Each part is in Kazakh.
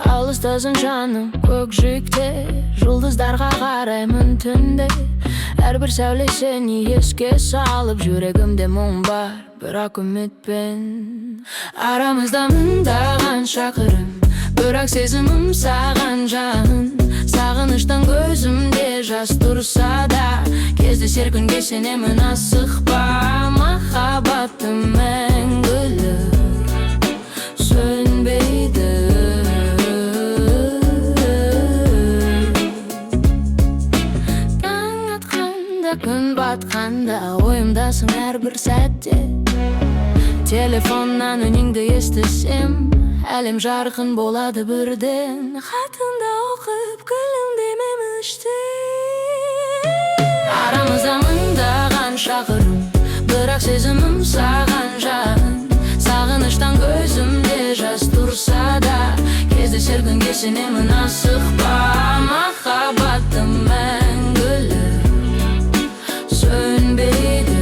Алыстасың жаным көкжиекте, жұлдыздарға қараймын түнде. Әрбір сәуле сені еске салып, жүрегімде мұң бар, бірақ үмітпен. Арамызда мыңдаған шақырым, бірақ сезімім саған жақын. Сағыныштан көзімде жас тұрса да, кездесер күнге сенемін, асықпа. Махаббатым мәңгілік сөнбейді. Таң атқанда, күн батқанда, ойымдасың әрбір сәтте. Телефоннан үніңді естісем, әлем жарқын болады бірден. Хатында оқып күлімдемем іштей. Арамызда мыңдаған шақырым, бірақ сезімім саған жақын. Сағыныштан көзімде жас тұрса да, кездесер күнге сенемін, асықпа. Махаббатым мәңгілік сөнбейді.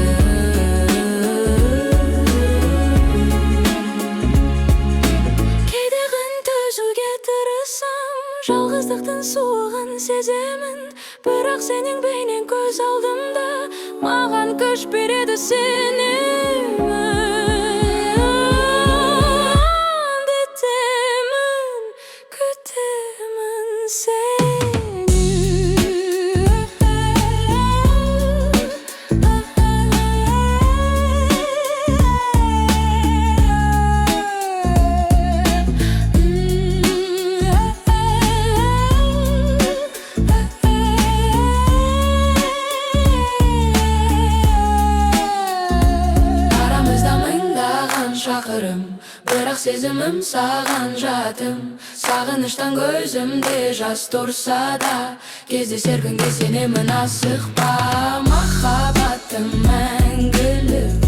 Жалғыздықтың суығын сеземін, бірақ сенің бейнең көз алдымда. Маған күш береді сенемін. Бітемін, күтемін сені. Шақырым, бірақ сезімім саған жатым. Сағыныштан көзімде жас тұрса да, кездесер күнге сенемін, асықпа. Махаббатым мәңгілік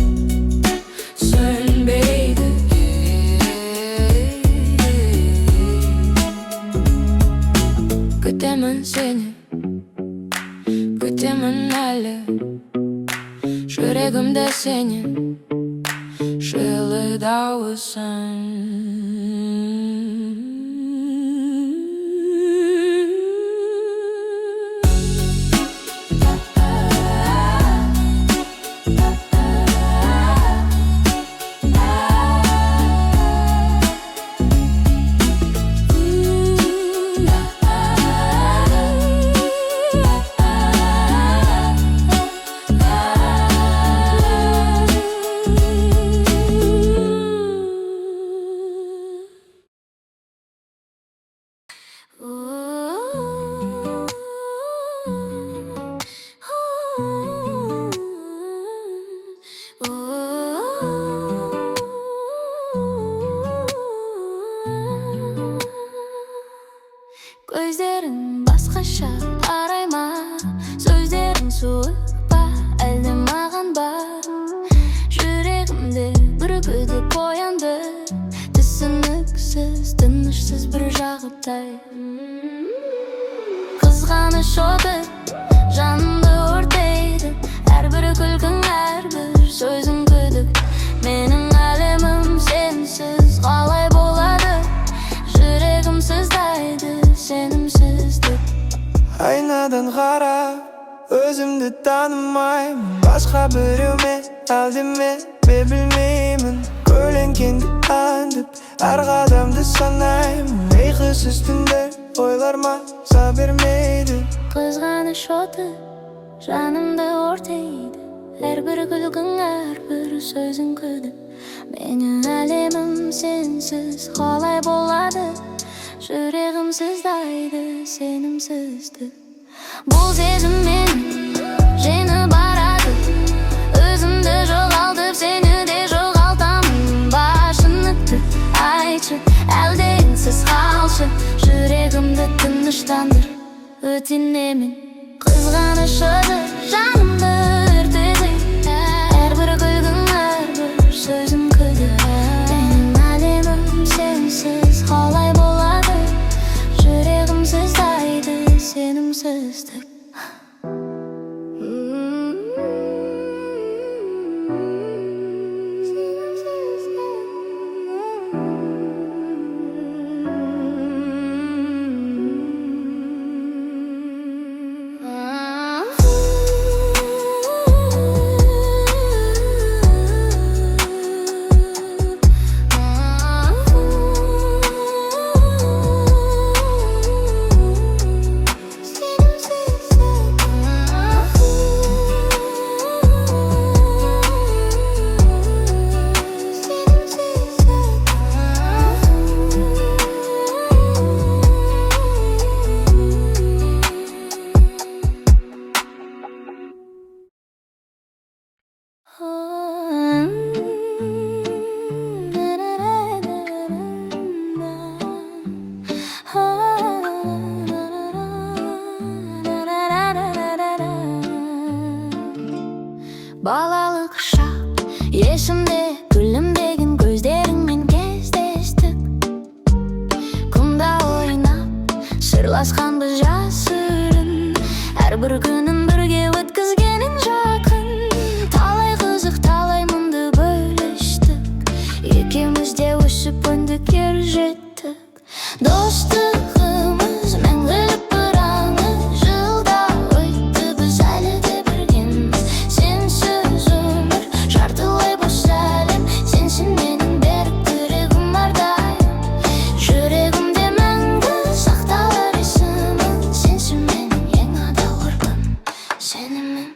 сөнбейді. Күтемін сені, күтемін әлі. Жүрегімде сенің жылы дауысың. Көздерің басқаша арай ма, сөздерің суық па, әлде маған бар. Жүрегімде бір күдік оянды, түсініксіз, тынышсыз бір жағыптай. Қызғаныш оты жанымды өртейді, әрбір күлкің, әрбір сөзің күдік. Менің әлемім сенсіз қалай болады, жүрегім сыздайды, сенімсіздік. Айнадан қарап, өзімді танымаймын. Басқа біреумен әлдеме білмеймін. Көлеңкеңді аңдып, әр қадамды санаймын. Ұйқысыз түндер ойлар маза бермейді. Қызғаныш оты жанымды өртейді, әрбір күлкің, әрбір сөзің күдік. Менің әлемім сенсіз қалай болады, жүрегім сыздайды, сенімсіздік. Бұл сезім мені жеңіп барады, өзімді жоғалтып, сені де жоғалтамын ба? Шындықты айтшы, әлде үнсіз қалшы, жүрегімді тыныштандыр, өтінемін. Қызғаныш оты жанымды өртейді, әрбір күлкің, әрбір сөзім күдік. Менің әлемім сенсіз қалай болады, сенсіздік. Балалық шақ есімде, күлімдеген көздеріңмен кездестік. Құмда ойнап сырласқанбыз жасырын, әрбір күнін бірге өткізгенін жақын. Талай қызық, талай мұңды бөліштік, екеуміз де өсіп өндік, ер жеттік. Достығымыз мәңгілік бір аңыз, жылдар өтті, біз әлі де біргеміз. Сенсіз өмір жартылай бос әлем, сенсің менің берік тірегім әрдайым. Жүрегімде мәңгі сақталар есімің, сенсің менің ең адал ғұрбым, сенімім.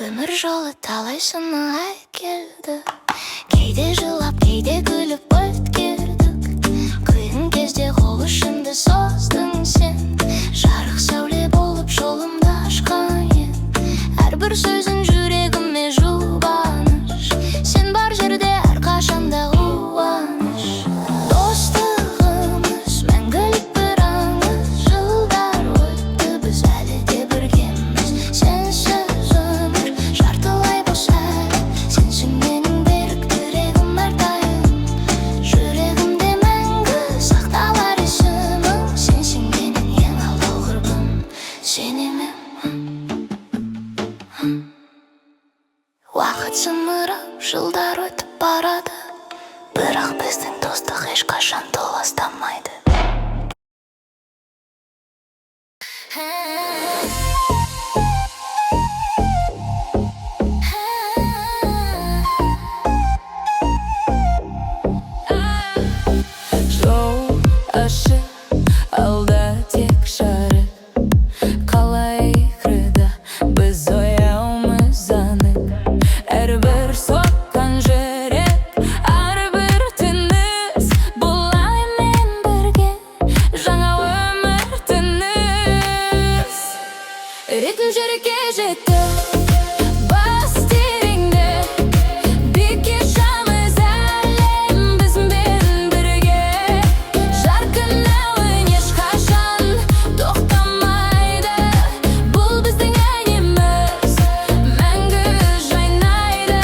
Өмір жолы талай сынға келді, кейде жылап, кейде күліп өткердік. Қиын кезде қол ұшымды создың сен, жарық сәуле болып жолымды ашқан ең. Әрбір сөзің жүрегіме жұбаныш, сен бар жерде әрқашанда қуаныш. Достығымыз мәңгілік бір аңыз, жылдар өтті, біз әлі де біргеміз. Сенсіз өмір жартылай бос әлем, сенсің менің берік тірегім әрдайым. Жүрегімде мәңгі сақталар есімің, сенсің менің ең адал ғұрбым, сенемін. Уақыт зымырап, жылдар өтіп барады, бірақ біздің достық ешқашан толастамайды. Жол ашық, алда тек жарық, қалай қырда біз ояумыз анық. Әрбір соққан жүрек, әрбір түніс, болаймен бірге жаңа өмір тыныс. Ритм жүрекке жетті, бас тереңде, биікке шамыз әлем, бізбен бірге. Жарқын әуен ешқашан тоқтамайды, бұл біздің әніміз мәңгі жайнайды.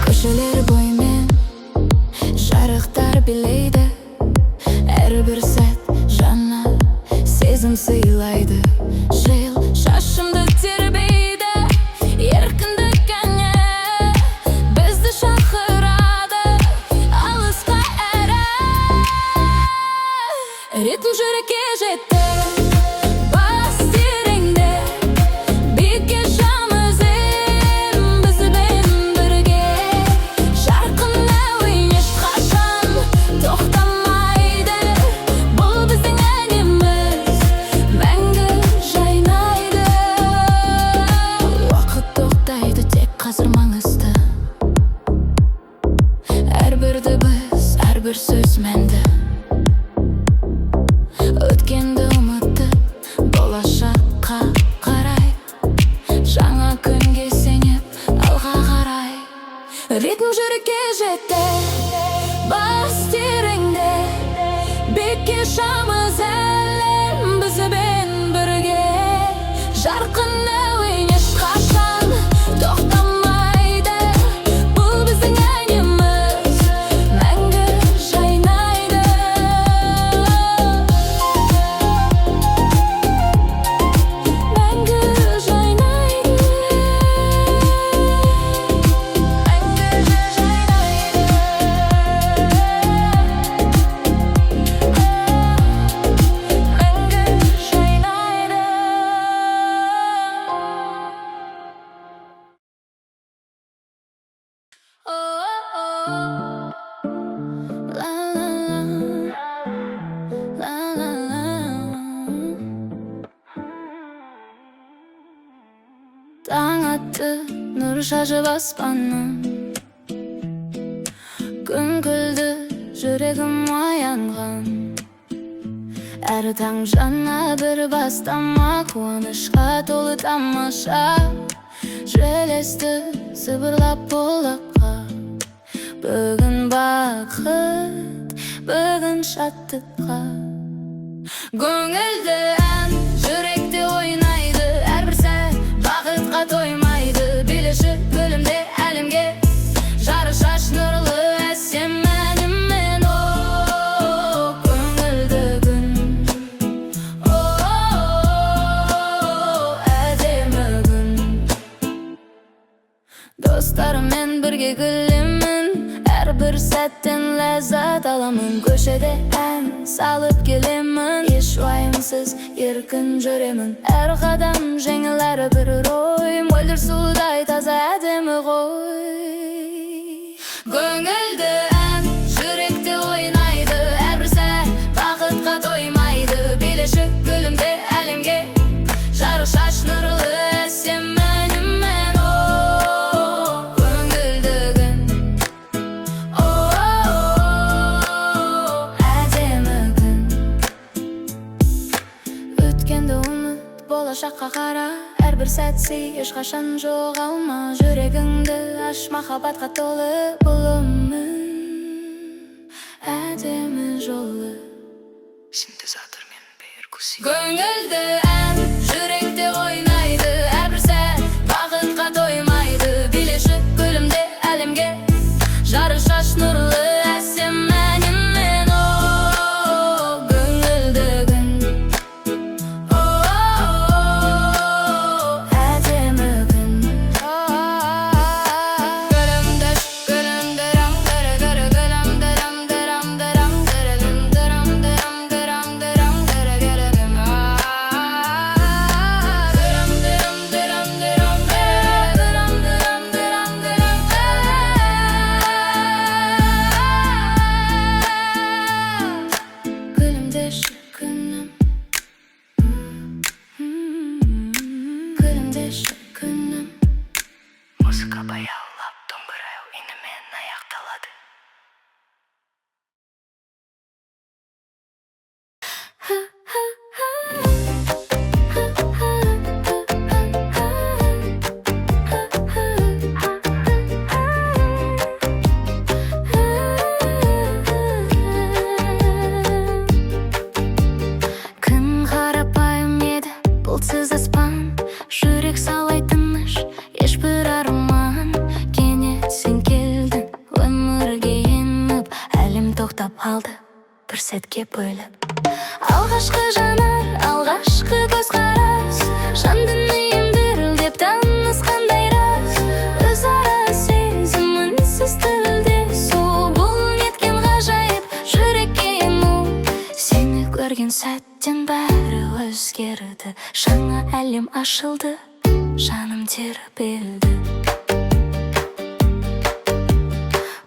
Көшелер бойымен жарықтар билейді, әрбір сәт жаңа сезім сыйлайды. Жел шашымды тербейді, еркіндік әні бізді шақырады алысқа әрі. Ритм жүрекке жетті, бас тереңде, биікке шамыз әлем, бізбен бірге. Жарқын әуен ешқашан тоқтамайды, бұл біздің әніміз мәңгі жайнайды. Уақыт тоқтайды, тек қазір маңызды, әрбір дыбыс, әрбір сөз мәнді. Өткенді ұмыт, ойнатты нұр шашып аспаннан. Күн күлді, жүрегім оянған. Әр таң жаңа бір бастама, қуанышқа толы тамаша. Желесті сыбырлап бұлаққа. Бүгін бақыт, бүгін шаттыққа. Көңілді ән, жүректе ойнайды. Әрбір сәт бақытқа тоймайды. Билеші гүлімде әлемге, жары шаш нұрлы әсем әнімен. О, көңілді күн, о, әдемі күн. Достарыммен бірге күлемін, әрбір сәттен ләззат аламын. Көшеде ән салып келемін, еш уайымсыз еркін жүремін. Әр қадам жеңіл әрбір ой, мөлдір судай таза әдемі ғой. Көңілді ән, жүректе ойнайды. Әрбір сәт бақытқа тоймайды. Билеші гүлімде әлемге, жары шаш нұрлы әсем әнімен. О, көңілді күн, о, әдемі күн. Өткенді ұмыт, болашаққа қара. Әрбір сәт сый, ешқашан жоғалма. Жүрегіңді аш, махаббатқа толы бұл өмір әдемі жолы. Синтезатормен перкуссия. Көңілді ән, жүректе ойнайды. Әрбір сәт бақытқа тоймайды. Билеші гүлімде әлемге, жары шаш нұрлы әсем әнімен. О, көңілді күн, о, әдемі күн. Гүлімді, гүлімді, рам-дыры, гүрі, гүлімді, рам-дырам-дырам, гүрі-дым-дырам-дырам-дырам-дырам-дырам-дырам-дырам. Күлімдеші күнім, күлімдеші күнім. Музыка баяулап, домбырау үнімен аяқталады. Күн қарапайым еді, бұлтсыз аспан. Жүрек салай тыныш, ешбір арман. Кенет сен келдің, өмірге еніп. Әлем тоқтап қалды, бір сәтке бөліп. Алғашқы жанар, алғашқы көзқарас. Жан дүнием дірілдеп, танысқандай рас. Өзара сезім үнсіз тілдесу. Бұл неткен ғажайып, жүрекке ену. Сені көрген сәттен бәрі өзгерді. Жаңа әлем ашылды, жаным тербелді.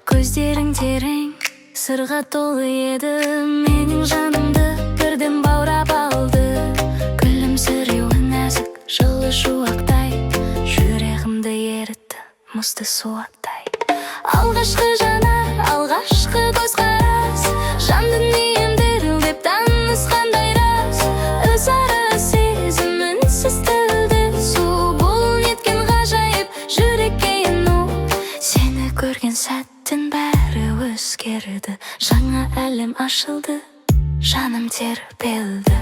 Көздерің терең, сырға толы еді. Менің жанымды бірден баурап алды. Күлімсіреуі нәзік, жылы шуақтай. Жүрегімді ерітті, мұзды суаттай. Алғашқы жанар, алғашқы көзқарас. Жан дүнием дірілдеп, танысқандай рас. Өзара сезім үнсіз тілдесу. Бұл неткен ғажайып, жүрекке ену. Сені көрген сәттен бәрі өзгерді. Жаңа әлем ашылды, жаным тербелді.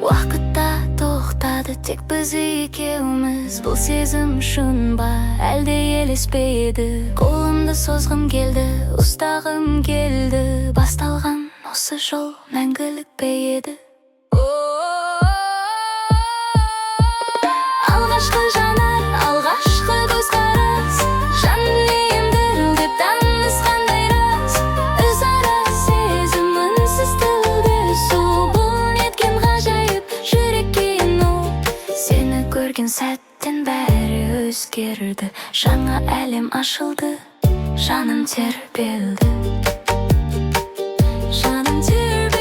Уақытта тоқтады, тек біз екеуміз. Бұл сезім шын ба, әлде елес пе еді? Қолымды созғым келді, ұстағым келді. Басталған осы жол мәңгілік пе еді? Алғашқы жанар, алғашқы көзқарас. Жан дүнием дірілдеп, танысқандай рас. Өзара сезім үнсіз тілдесу. Бұл неткен ғажайып, жүрекке ену. Сені көрген сәттен бәрі өзгерді. Жаңа әлем ашылды, жаным тербелді. Жаным тербелді.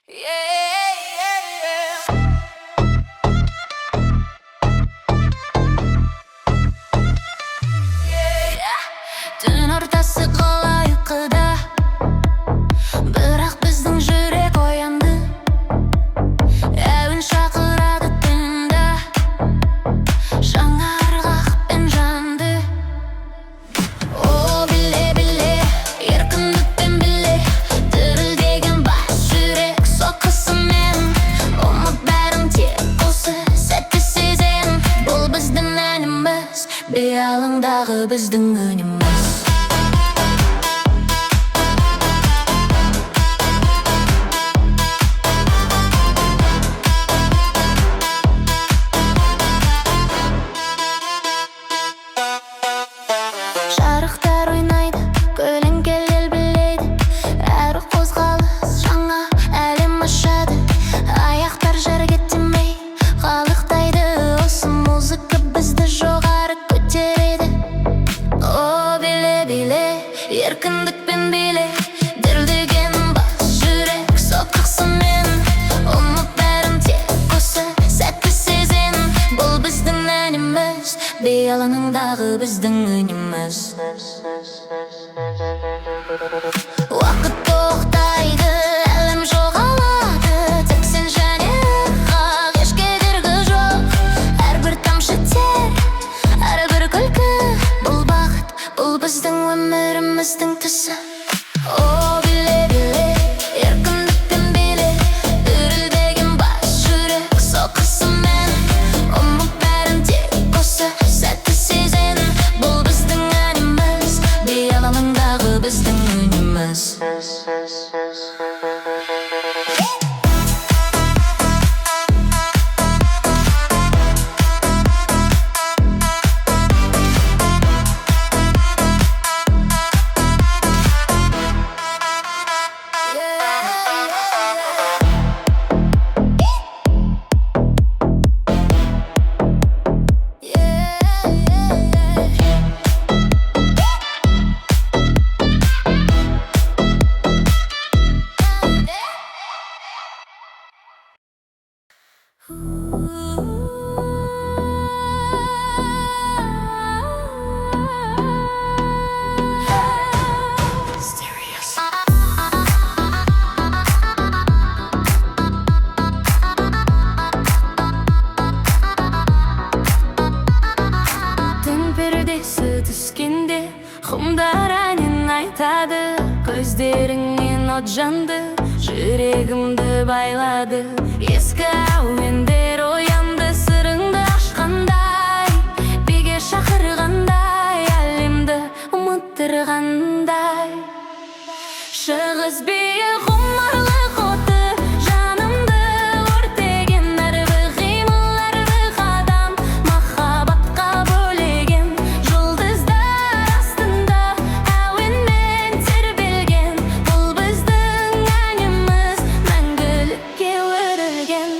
Түн ортасы қала ұйқыда, бірақ біздің жүрек оянды. Әуен шақырады тыңда, жаңа ырғақпен жанды. О, біле, еркіндікпен біле, дірілдеген бас жүрек соққысымен. Ұмыт бәрін тек осы сәтті сезен. Бұл біздің әніміз, бейалыңдағы біздің үніміз. Жарықтар ойнайды, көлеңкел ел біледі, әрі қозғалыс жаңа әлем ашады. Аяқтар жерге тимей қалықтайды, осы музыка бізді жоғары көтереді. О, биле, еркіндікпен биле, дірілдеген бас жүрек соққысымен. Ұмыт бәрін тек осы сәтті сезен. Бұл біздің әніміз, бейалаңдағы біздің үніміз. Уақыт тоқтайды, әлем жоғалады, тек сен және ырғақ, еш кедергі жоқ. Әрбір тамшы тер, әрбір күлкі, бұл бақыт, бұл біздің өміріміздің түсі. О, биле, еркіндікпен биле, дірілдеген бас жүрек соққысымен. Ұмыт бәрін тек осы сәтті сезен. Бұл біздің әніміз, бейалаңдағы біздің үніміз. Түн пердесі түскенде құмдар әнін айтады, көздеріңнен от жанды, жүрегімді байлады. Ескі әуендер оянды, сырыңды ашқандай, биге шақырғандай, әлемді ұмыттырғандай. Шығыс биі ғұмырлық оты, жанымды өртеген, әрбір қимыл, әрбір қадам махаббатқа бөлеген. Жұлдыздар астында әуенмен тербелген, бұл біздің әніміз, мәңгілікке өрілген.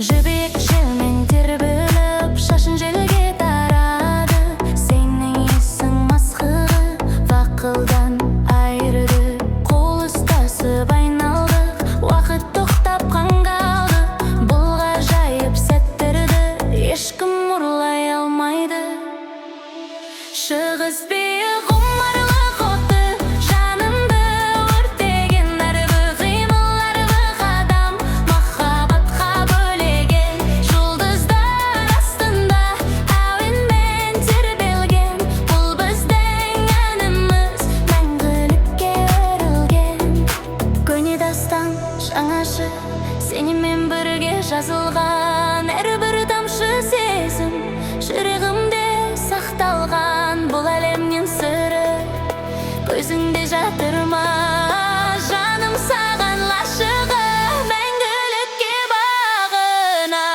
Жібек желмен тербеліп, шашын желге тарады, сенің есің масқығы вақылдан айырды. Қол ұстасып айналдық, уақыт тоқтап қанғалды. Бұл ғажайып сәттерді ешкім ұрлай алмайды. Шығыс биі ғұмырлық оты, жанымды өртеген, әрбір қимыл, әрбір қадам махаббатқа бөлеген. Жұлдыздар астында әуенмен тербелген, бұл біздің әніміз, мәңгілікке өрілген. Көне дастан жаңаша, сенімен бірге жазылған, әрбір тамшы сезім жүрегімде сақталған. Бұл әлемнен сыры көзіңде жатыр ма, жаным саған лашығы, мәңгілікке бағына.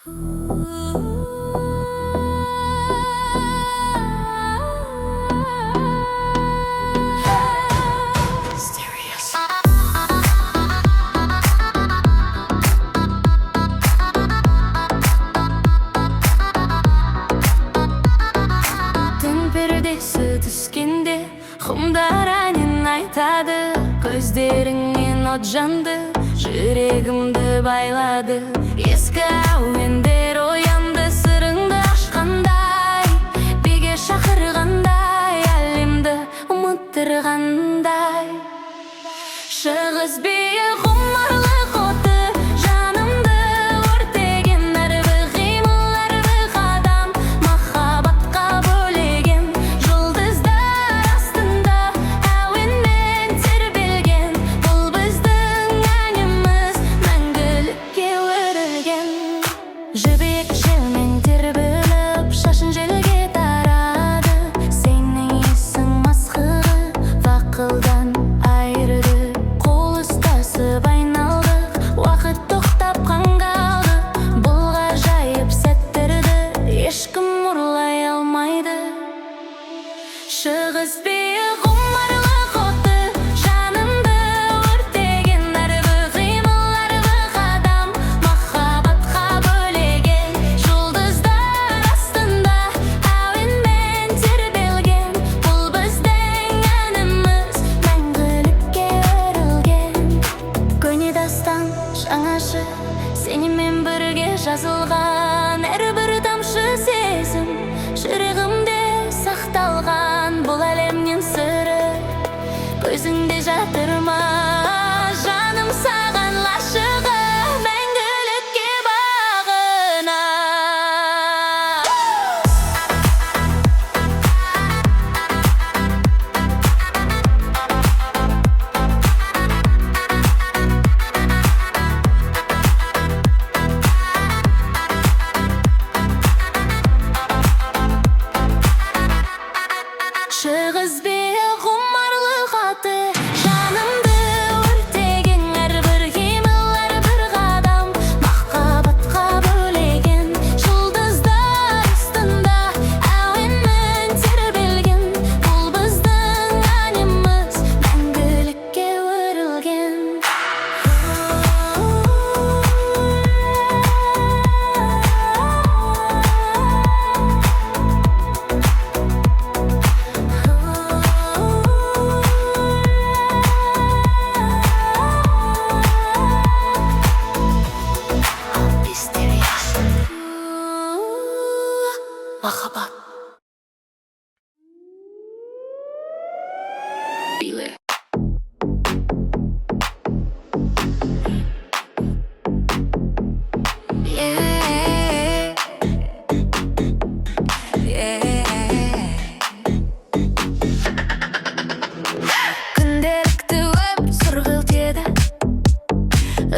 Түн пердесі түскенде құмдар әнін айтады, көздеріңнен от жанды, жүрегімді байлады. Ескі әуендер оянды, сырыңды ашқандай, биге шақырғандай, әлемді ұмыттырғандай. Шығыс бие ғұмырлық оты, жанымды өртеген, әрбір қимыл, әрбір қадам махаббатқа бөлеген. Жұлдыздар астында әуенмен тербелген, бұл біздің әніміз мәңгілікке өрілген. Жібек желмен тербеліп, шашын желге тарады, сенің есің масқығы вақылдан айырды. Қол ұстасып айналдық, уақыт тоқтап қанғалды, бұл ғажайып сәттерді ешкім ұрлай алмайды. Шығыс бие ғұмырлық оты, жанымды өртеген, әрбір қимыл, әрбір қадам махаббатқа бөлеген. Жұлдыздар астында әуенмен тербелген, бұл біздің әніміз мәңгілікке өрілген. Көне дастан жаңаша, сенімен бірге жазылған, әрбір тамшы сезім жүрегімде сақталған. Бұл әлемнен сыры көзіңде жатыр ма, жаным саған лашығы мәңгілікке бағына. Шығыс бие ғұмырлық оты, жанымды өртеген, әрбір қимыл, әрбір қадам махаббатқа бөлеген. Жұлдыздар астында әуенмен тербелген, бұл біздің әніміз мәңгілікке өрілген. Махаббат. Биле. Күнделікті өмір сұрғылт еді,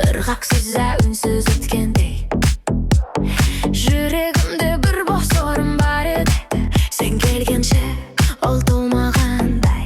ырғақсыз үнсіз өткендей. Жүрегімде бір бос орын бар еді, сен келгенше ол толмағандай.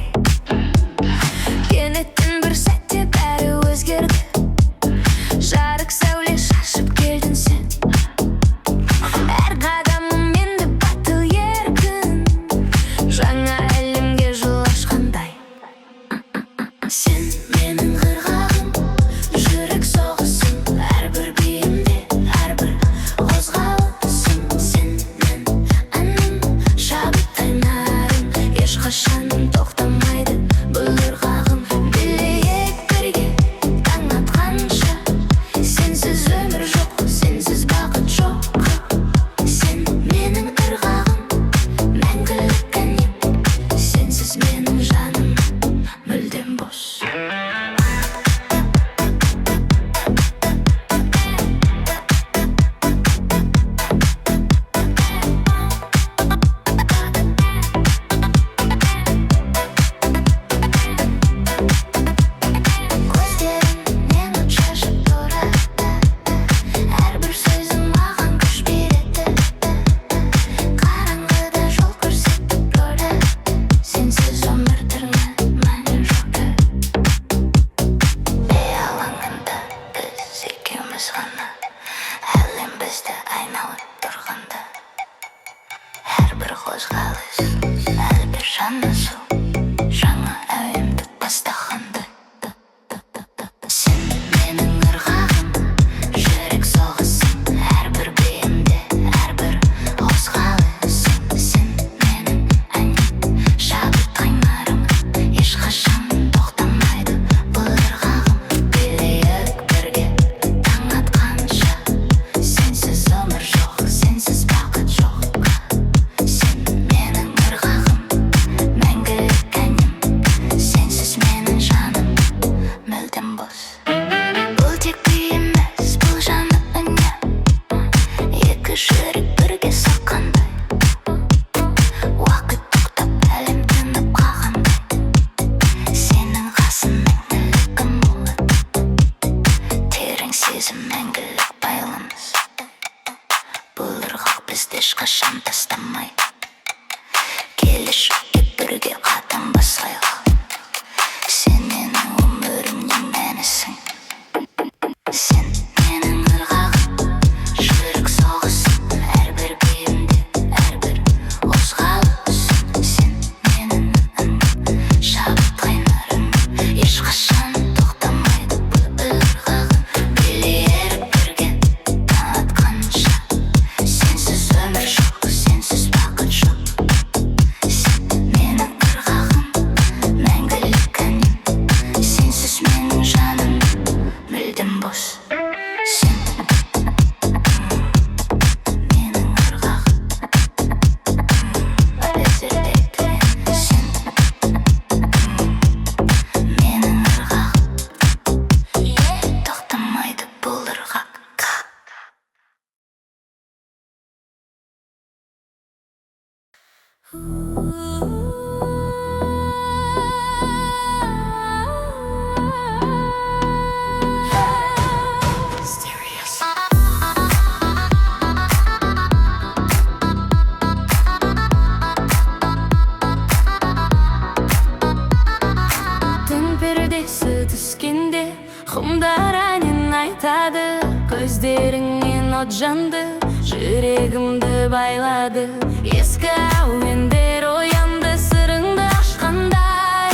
Құмдар әнін айтады, көздеріңнен от жанды, жүрегімді байлады. Ескі әуендер оянды, сырыңды ашқандай,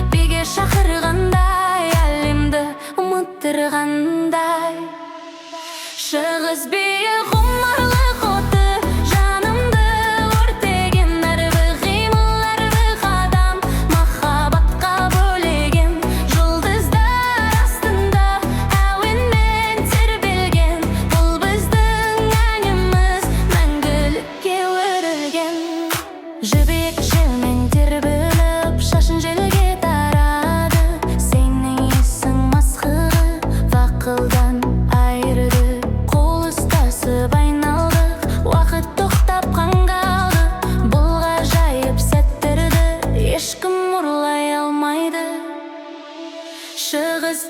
биге шақырғандай, әлемді ұмыттырғандай. Шығыс биі ғұмырлық оты, жанымды өртеген, әрбір қимыл, әрбір қадам махаббатқа бөлеген. Жұлдыздар астында әуенмен тербелген, бұл біздің әніміз мәңгілікке өрілген. Жібек желмен тербеліп, шашын желге тарады, сенің есің масқығы вақылдан айырды. Қол ұстасып айналдық, уақыт тоқтап қанғалды. Бұл ғажайып сәттерді ешкім ұрлай алмайды. Шығыс